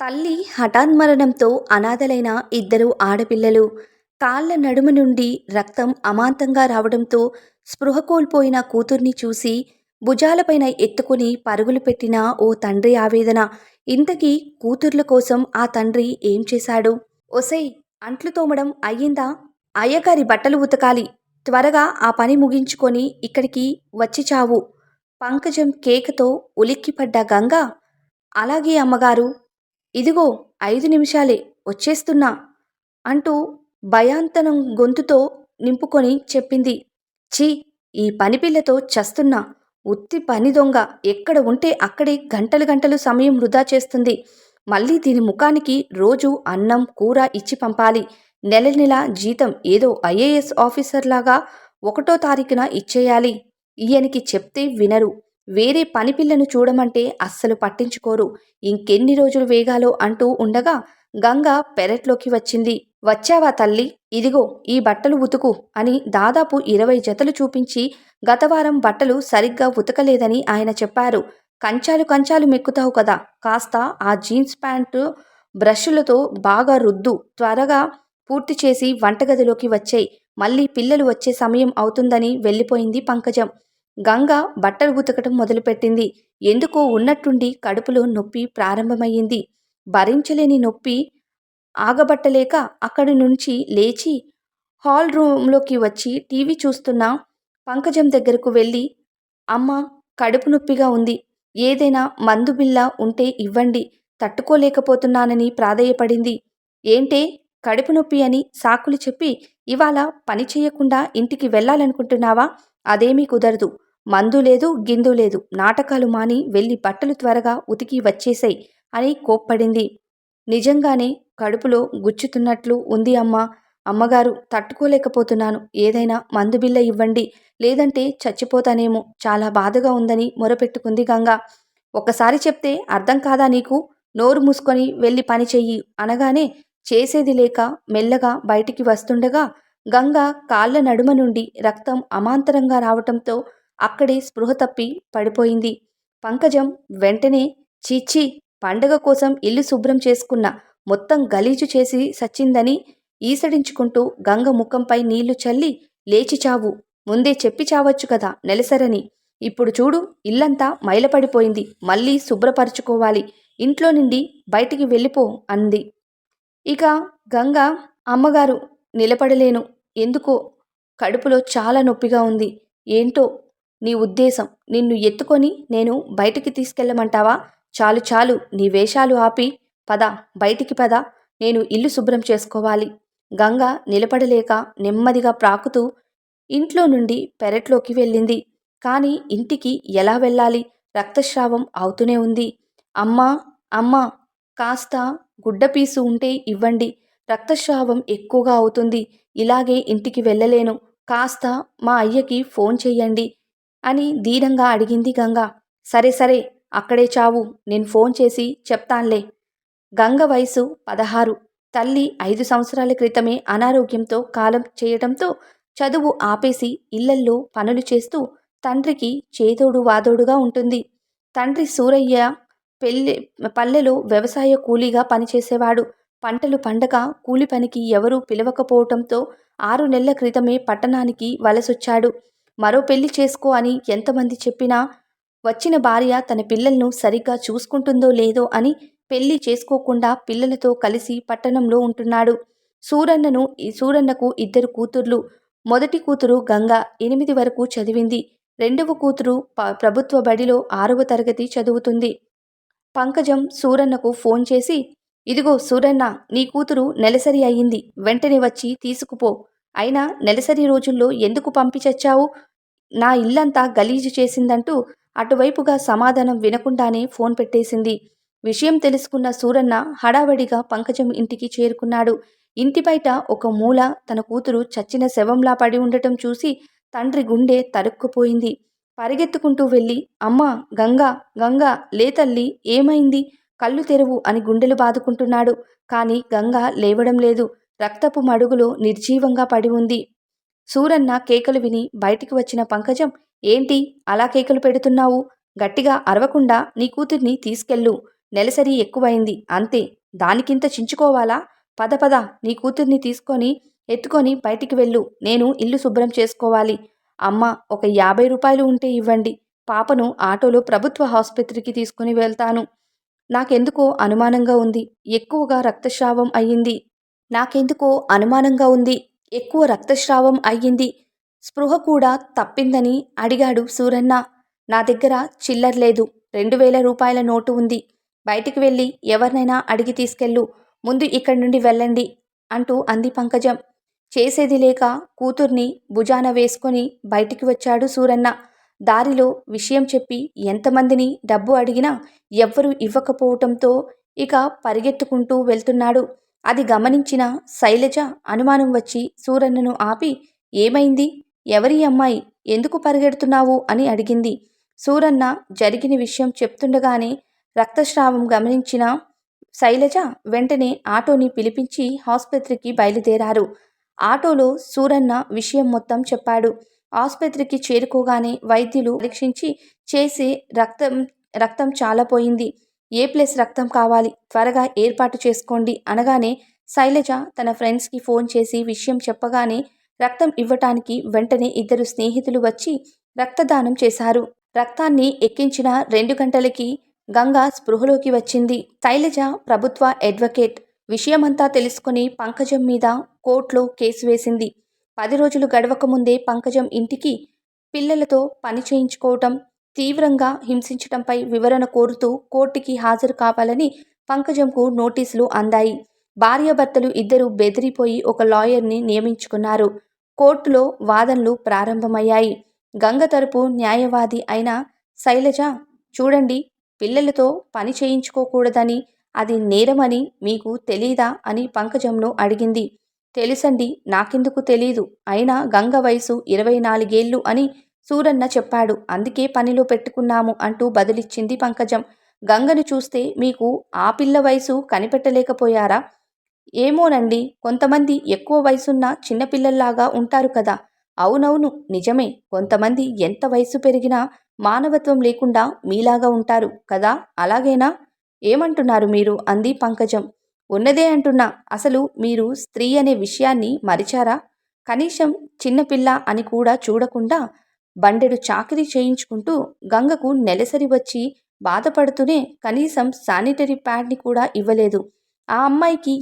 తల్లి హఠాన్మరణంతో అనాథలైన ఇద్దరు ఆడపిల్లలు. కాళ్ల నడుమ నుండి రక్తం అమాంతంగా రావడంతో స్పృహ కోల్పోయిన కూతుర్ని చూసి భుజాలపైన ఎత్తుకుని పరుగులు పెట్టిన ఓ తండ్రి ఆవేదన. ఇంతకీ కూతుర్ల కోసం ఆ తండ్రి ఏం చేశాడు? ఒసేయ్, అంట్లు తోమడం అయ్యిందా? అయ్యగారి బట్టలు ఉతకాలి. త్వరగా ఆ పని ముగించుకొని ఇక్కడికి వచ్చి చావు. పంకజం కేకతో ఉలిక్కిపడ్డ గంగ, అలాగే అమ్మగారు. ఇదిగో 5 నిమిషాలే, వచ్చేస్తున్నా అంటూ భయాంతనం గొంతుతో నింపుకొని చెప్పింది. ఛీ, ఈ పనిపిల్లతో చస్తున్నా. ఉత్తి పని దొంగ ఎక్కడ ఉంటే అక్కడే గంటలు గంటలు సమయం వృధా చేస్తుంది. మళ్ళీ దీని ముఖానికి రోజు అన్నం కూర ఇచ్చి పంపాలి. నెల నెల జీతం ఏదో ఐఏఎస్ ఆఫీసర్లాగా 1వ తారీఖున ఇచ్చేయాలి. ఈయనకి చెప్తే వినరు. వేరే పనిపిల్లను చూడమంటే అస్సలు పట్టించుకోరు. ఇంకెన్ని రోజులు వేగాలో అంటూ ఉండగా గంగ పెరట్లోకి వచ్చింది. వచ్చావా తల్లి, ఇదిగో ఈ బట్టలు ఉతుకు అని దాదాపు 20 జతలు చూపించి గతవారం బట్టలు సరిగ్గా ఉతకలేదని ఆయన చెప్పారు. కంచాలు కంచాలు మెక్కుతావు కదా, కాస్త ఆ జీన్స్ ప్యాంటు బ్రష్లతో బాగా రుద్దు. త్వరగా పూర్తి చేసి వంటగదిలోకి వచ్చేయ్. మళ్ళీ పిల్లలు వచ్చే సమయం అవుతుందని వెళ్ళిపోయింది పంకజం. గంగ బట్టలు ఉతకటం మొదలుపెట్టింది. ఎందుకో ఉన్నట్టుండి కడుపులో నొప్పి ప్రారంభమయ్యింది. భరించలేని నొప్పి ఆగబట్టలేక అక్కడి నుంచి లేచి హాల్ రూంలోకి వచ్చి టీవీ చూస్తున్న పంకజం దగ్గరకు వెళ్ళి, అమ్మా, కడుపు నొప్పిగా ఉంది. ఏదైనా మందు బిళ్ళ ఉంటే ఇవ్వండి. తట్టుకోలేకపోతున్నానని ప్రాధేయపడింది. ఏంటే, కడుపు నొప్పి అని సాకులు చెప్పి ఇవాళ పని చెయ్యకుండా ఇంటికి వెళ్ళాలనుకుంటున్నావా? అదేమీ కుదరదు. మందు లేదు గిందు లేదు. నాటకాలు మాని వెళ్ళి బట్టలు త్వరగా ఉతికి వచ్చేసేయ్ అని కోప్పడింది. నిజంగానే కడుపులో గుచ్చుతున్నట్లు ఉంది అమ్మా. అమ్మగారు, తట్టుకోలేకపోతున్నాను. ఏదైనా మందు బిళ్ళ ఇవ్వండి. లేదంటే చచ్చిపోతానేమో. చాలా బాధగా ఉందని మొరపెట్టుకుంది గంగ. ఒక్కసారి చెప్తే అర్థం కాదా నీకు? నోరు మూసుకొని వెళ్ళి పని చెయ్యి అనగానే చేసేది లేక మెల్లగా బయటికి వస్తుండగా గంగ కాళ్ల నడుమ నుండి రక్తం అమాంతరంగా రావటంతో అక్కడే స్పృహ తప్పి పడిపోయింది. పంకజం వెంటనే, చీచీ, పండగ కోసం ఇల్లు శుభ్రం చేసుకున్న, మొత్తం గలీజు చేసి సచ్చిందని ఈసడించుకుంటూ గంగ ముఖంపై నీళ్లు చల్లి, లేచి చావు. ముందే చెప్పి చావచ్చు కదా నెలసరని. ఇప్పుడు చూడు, ఇల్లంతా మైలపడిపోయింది. మళ్ళీ శుభ్రపరుచుకోవాలి. ఇంట్లో నుండి బయటికి వెళ్ళిపో అంది. ఇక గంగ, అమ్మగారు, నిలబడలేను. ఎందుకో కడుపులో చాలా నొప్పిగా ఉంది. ఏంటో నీ ఉద్దేశం? నిన్ను ఎత్తుకొని నేను బయటికి తీసుకెళ్ళమంటావా? చాలు చాలు, నీ వేషాలు ఆపి పద, బయటికి పద. నేను ఇల్లు శుభ్రం చేసుకోవాలి. గంగ నిలబడలేక నెమ్మదిగా ప్రాకుతూ ఇంట్లో నుండి పెరట్లోకి వెళ్ళింది. కానీ ఇంటికి ఎలా వెళ్ళాలి? రక్తస్రావం అవుతూనే ఉంది. అమ్మా, అమ్మా, కాస్త గుడ్డపీసు ఉంటే ఇవ్వండి. రక్తస్రావం ఎక్కువగా అవుతుంది. ఇలాగే ఇంటికి వెళ్ళలేను. కాస్త మా అయ్యకి ఫోన్ చెయ్యండి అని దీనంగా అడిగింది గంగ. సరే సరే, అక్కడే చావు. నేను ఫోన్ చేసి చెప్తాన్లే. గంగ వయసు 16. తల్లి 5 సంవత్సరాల క్రితమే అనారోగ్యంతో కాలం చేయటంతో చదువు ఆపేసి ఇళ్లల్లో పనులు చేస్తూ తండ్రికి చేదోడు వాదోడుగా ఉంటుంది. తండ్రి సూరయ్య పెళ్ళి పల్లెలో వ్యవసాయ కూలీగా పనిచేసేవాడు. పంటలు పండక కూలి పనికి ఎవరూ పిలవకపోవటంతో 6 నెలల క్రితమే పట్టణానికి వలసొచ్చాడు. మరో పెళ్లి చేసుకో అని ఎంతమంది చెప్పినా వచ్చిన భార్య తన పిల్లలను సరిగ్గా చూసుకుంటుందో లేదో అని పెళ్లి చేసుకోకుండా పిల్లలతో కలిసి పట్టణంలో ఉంటున్నాడు. సూరన్నకు 2 కూతుర్లు. మొదటి కూతురు గంగ 8 వరకు చదివింది. రెండవ కూతురు ప్రభుత్వ బడిలో 6వ తరగతి చదువుతుంది. పంకజం సూరన్నకు ఫోన్ చేసి, ఇదిగో సూరన్న, నీ కూతురు నెలసరి అయ్యింది. వెంటనే వచ్చి తీసుకుపో. అయినా నెలసరి రోజుల్లో ఎందుకు పంపి చచ్చావు? నా ఇల్లంతా గలీజు చేసిందంటూ అటువైపుగా సమాధానం వినకుండానే ఫోన్ పెట్టేసింది. విషయం తెలుసుకున్న సూరన్న హడావడిగా పంకజం ఇంటికి చేరుకున్నాడు. ఇంటి బయట ఒక మూల తన కూతురు చచ్చిన శవంలా పడి ఉండటం చూసి తండ్రి గుండె తరుక్కుపోయింది. పరిగెత్తుకుంటూ వెళ్ళి, అమ్మా, గంగా, గంగా, లే తల్లి, ఏమైంది? కళ్ళు తెరువు అని గుండెలు బాదుకుంటున్నాడు. కాని గంగ లేవడం లేదు. రక్తపు మడుగులో నిర్జీవంగా పడి ఉంది. సూరన్న కేకలు విని బయటికి వచ్చిన పంకజం, ఏంటి అలా కేకలు పెడుతున్నావు? గట్టిగా అరవకుండా నీ కూతుర్ని తీసుకెళ్ళు. నెలసరి ఎక్కువైంది అంతే. దానికింత చించుకోవాలా? పద పద నీ కూతుర్ని ఎత్తుకొని బయటికి వెళ్ళు. నేను ఇల్లు శుభ్రం చేసుకోవాలి. అమ్మా ఒక 50 రూపాయలు ఉంటే ఇవ్వండి. పాపను ఆటోలో ప్రభుత్వ ఆసుపత్రికి తీసుకుని వెళ్తాను. నాకెందుకో అనుమానంగా ఉంది. ఎక్కువగా రక్తస్రావం అయ్యింది. నాకెందుకో అనుమానంగా ఉంది. ఎక్కువ రక్తస్రావం అయ్యింది. స్పృహ కూడా తప్పిందని అడిగాడు సూరన్న. నా దగ్గర చిల్లర లేదు. 2000 రూపాయల నోటు ఉంది. బయటికి వెళ్ళి ఎవరినైనా అడిగి తీసుకెళ్ళు. ముందు ఇక్కడి నుండి వెళ్ళండి అంటూ అంది పంకజం. చేసేది లేక కూతుర్ని భుజాన వేసుకొని బయటికి వచ్చాడు సూరన్న. దారిలో విషయం చెప్పి ఎంతమందిని డబ్బు అడిగినా ఎవ్వరూ ఇవ్వకపోవటంతో ఇక పరిగెత్తుకుంటూ వెళ్తున్నాడు. అది గమనించిన శైలజ అనుమానం వచ్చి సూరన్నను ఆపి, ఏమైంది? ఎవరి అమ్మాయి? ఎందుకు పరిగెడుతున్నావు అని అడిగింది. సూరన్న జరిగిన విషయం చెప్తుండగానే రక్తస్రావం గమనించిన శైలజ వెంటనే ఆటోని పిలిపించి ఆసుపత్రికి బయలుదేరారు. ఆటోలో సూరన్న విషయం మొత్తం చెప్పాడు. ఆసుపత్రికి చేరుకోగానే వైద్యులు పరీక్షించి చేసి రక్తం చాలా పోయింది. A+ రక్తం కావాలి, త్వరగా ఏర్పాటు చేసుకోండి అనగానే శైలజ తన ఫ్రెండ్స్కి ఫోన్ చేసి విషయం చెప్పగానే రక్తం ఇవ్వటానికి వెంటనే 2 స్నేహితులు వచ్చి రక్తదానం చేశారు. రక్తాన్ని ఎక్కించిన 2 గంటలకి గంగ స్పృహలోకి వచ్చింది. శైలజ ప్రభుత్వ అడ్వకేట్. విషయమంతా తెలుసుకుని పంకజం మీద కోర్టులో కేసు వేసింది. 10 రోజులు గడవకముందే పంకజం ఇంటికి పిల్లలతో పని చేయించుకోవటం, తీవ్రంగా హింసించటంపై వివరణ కోరుతూ కోర్టుకి హాజరు కావాలని పంకజంకు నోటీసులు అందాయి. భార్యాభర్తలు ఇద్దరూ బెదిరిపోయి ఒక లాయర్ని నియమించుకున్నారు. కోర్టులో వాదనలు ప్రారంభమయ్యాయి. గంగ తరపు న్యాయవాది అయిన శైలజ, చూడండి, పిల్లలతో పని చేయించుకోకూడదని, అది నేరమని మీకు తెలీదా అని పంకజంను అడిగింది. తెలుసండి, నాకెందుకు తెలీదు. అయినా గంగ వయసు 24 ఏళ్ళు అని సూరన్న చెప్పాడు. అందుకే పనిలో పెట్టుకున్నాము అంటూ బదులిచ్చింది పంకజం. గంగను చూస్తే మీకు ఆ పిల్ల వయసు కనిపెట్టలేకపోయారా? ఏమోనండి, కొంతమంది ఎక్కువ వయసున్న చిన్నపిల్లల్లాగా ఉంటారు కదా. అవునవును, నిజమే. కొంతమంది ఎంత వయసు పెరిగినా మానవత్వం లేకుండా మీలాగా ఉంటారు కదా. అలాగేనా? ఏమంటున్నారు మీరు అంది పంకజం. ఉన్నదే అంటున్నా. అసలు మీరు స్త్రీ అనే విషయాన్ని మరిచారా? కనీసం చిన్నపిల్ల అని కూడా చూడకుండా బండెడు చాకిరీ చేయించుకుంటూ గంగకు నెలసరి వచ్చి బాధపడుతూనే కనీసం శానిటరీ ప్యాడ్ని కూడా ఇవ్వలేదు. ఆ అమ్మాయికి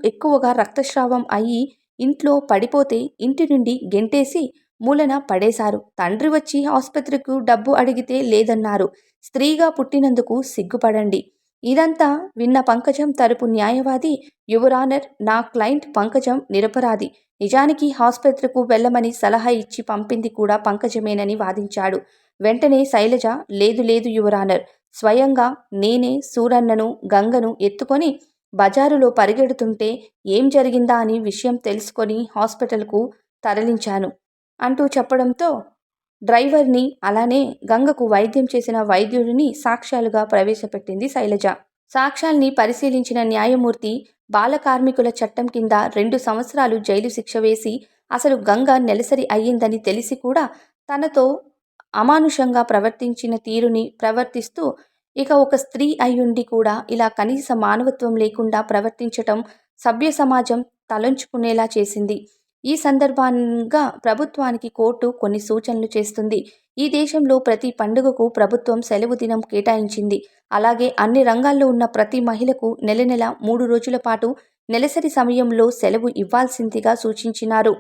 ఎక్కువగా రక్తస్రావం అయ్యి ఇంట్లో పడిపోతే ఇంటి నుండి గెంటేసి మూలన పడేశారు. తండ్రి వచ్చి ఆసుపత్రికి డబ్బు అడిగితే లేదన్నారు. స్త్రీగా పుట్టినందుకు సిగ్గుపడండి. ఇదంతా విన్న పంకజం తరపు న్యాయవాది, యువరానర్, నా క్లయింట్ పంకజం నిరపరాధి. నిజానికి ఆసుపత్రికి వెళ్ళమని సలహా ఇచ్చి పంపింది కూడా పంకజమేనని వాదించాడు. వెంటనే శైలజ, లేదు లేదు యువరానర్, స్వయంగా నేనే సూరన్నను గంగను ఎత్తుకొని బజారులో పరిగెడుతుంటే ఏం జరిగిందా అని విషయం తెలుసుకొని హాస్పిటల్కు తరలించాను అంటూ చెప్పడంతో డ్రైవర్ని అలానే గంగకు వైద్యం చేసిన వైద్యుడిని సాక్ష్యాలుగా ప్రవేశపెట్టింది శైలజ. సాక్ష్యాల్ని పరిశీలించిన న్యాయమూర్తి బాల కార్మికుల చట్టం కింద 2 సంవత్సరాలు జైలు శిక్ష వేసి, అసలు గంగ నెలసరి అయ్యిందని తెలిసి కూడా తనతో అమానుషంగా ప్రవర్తించిన తీరుని ప్రవర్తిస్తూ, ఇక ఒక స్త్రీ అయ్యుండి కూడా ఇలా కనీస మానవత్వం లేకుండా ప్రవర్తించటం సభ్య సమాజం తలంచుకునేలా చేసింది. ఈ సందర్భంగా ప్రభుత్వానికి కోర్టు కొన్ని సూచనలు చేస్తుంది. ఈ దేశంలో ప్రతి పండుగకు ప్రభుత్వం సెలవు దినం కేటాయించింది. అలాగే అన్ని రంగాల్లో ఉన్న ప్రతి మహిళకు నెల 3 రోజుల పాటు నెలసరి సమయంలో సెలవు ఇవ్వాల్సిందిగా సూచించినారు.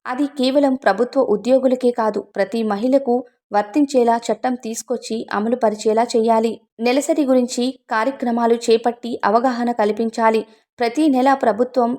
అది కేవలం ప్రభుత్వ ఉద్యోగులకే కాదు, ప్రతి మహిళకు వర్తించేలా చట్టం తీసుకొచ్చి అమలు పరిచేలా చేయాలి. నెలసరి గురించి కార్యక్రమాలు చేపట్టి అవగాహన కల్పించాలి. ప్రతి నెల ప్రభుత్వం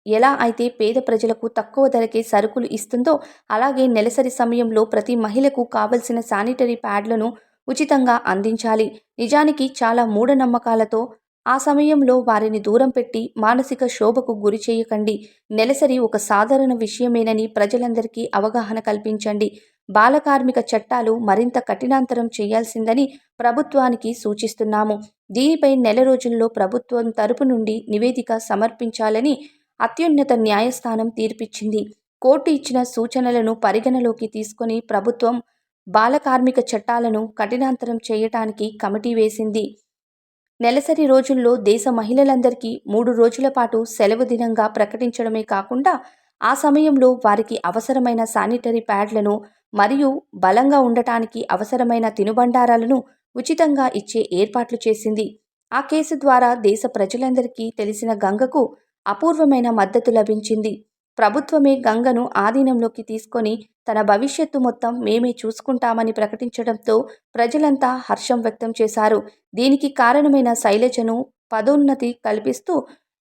ఎలా అయితే పేద ప్రజలకు తక్కువ ధరకే సరుకులు ఇస్తుందో, అలాగే నెలసరి సమయంలో ప్రతి మహిళకు కావలసిన శానిటరీ ప్యాడ్లను ఉచితంగా అందించాలి. నిజానికి చాలా మూఢనమ్మకాలతో ఆ సమయంలో వారిని దూరం పెట్టి మానసిక శోభకు గురి చేయకండి. నెలసరి ఒక సాధారణ విషయమేనని ప్రజలందరికీ అవగాహన కల్పించండి. బాలకార్మిక చట్టాలు మరింత కఠినాంతరం చేయాల్సిందని ప్రభుత్వానికి సూచిస్తున్నాము. దీనిపై నెల రోజుల్లో ప్రభుత్వం తరపు నుండి నివేదిక సమర్పించాలని అత్యున్నత న్యాయస్థానం తీర్పిచ్చింది. కోర్టు ఇచ్చిన సూచనలను పరిగణలోకి తీసుకొని ప్రభుత్వం బాలకార్మిక చట్టాలను కఠినాంతరం చేయటానికి కమిటీ వేసింది. నెలసరి రోజుల్లో దేశ మహిళలందరికీ 3 రోజుల పాటు సెలవు దినంగా ప్రకటించడమే కాకుండా ఆ సమయంలో వారికి అవసరమైన శానిటరీ ప్యాడ్లను మరియు బలంగా ఉండటానికి అవసరమైన తినుబండారాలను ఉచితంగా ఇచ్చే ఏర్పాట్లు చేసింది. ఆ కేసు ద్వారా దేశ ప్రజలందరికీ తెలిసిన గంగకు అపూర్వమైన మద్దతు లభించింది. ప్రభుత్వమే గంగను ఆధీనంలోకి తీసుకొని తన భవిష్యత్తు మొత్తం మేమే చూసుకుంటామని ప్రకటించడంతో ప్రజలంతా హర్షం వ్యక్తం చేశారు. దీనికి కారణమైన శైలజను పదోన్నతి కల్పిస్తూ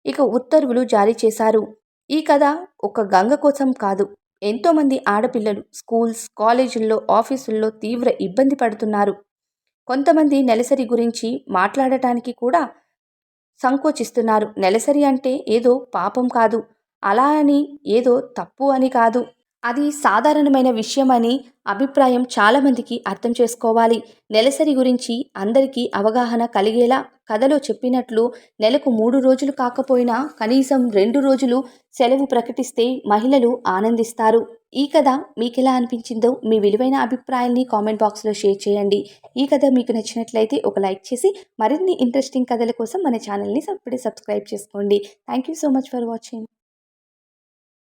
ఇక ఉత్తర్వులు జారీ చేశారు. ఈ కథ ఒక గంగ కోసం కాదు. ఎంతోమంది ఆడపిల్లలు స్కూల్స్, కాలేజీల్లో, ఆఫీసుల్లో తీవ్ర ఇబ్బంది పడుతున్నారు. కొంతమంది నెలసరి గురించి మాట్లాడటానికి కూడా సంకోచిస్తున్నారు. నెలసరి అంటే ఏదో పాపం కాదు. అలా అని ఏదో తప్పు అని కాదు. అది సాధారణమైన విషయమని అభిప్రాయం చాలామందికి అర్థం చేసుకోవాలి. నెలసరి గురించి అందరికీ అవగాహన కలిగేలా కథలో చెప్పినట్లు నెలకు 3 రోజులు కాకపోయినా కనీసం 2 రోజులు సెలవు ప్రకటిస్తే మహిళలు ఆనందిస్తారు. ఈ కథ మీకెలా అనిపించిందో మీ విలువైన అభిప్రాయాల్ని కామెంట్ బాక్స్లో షేర్ చేయండి. ఈ కథ మీకు నచ్చినట్లయితే ఒక లైక్ చేసి మరిన్ని ఇంట్రెస్టింగ్ కథల కోసం మన ఛానల్ని ఇప్పుడే సబ్స్క్రైబ్ చేసుకోండి. Thank you so much for watching.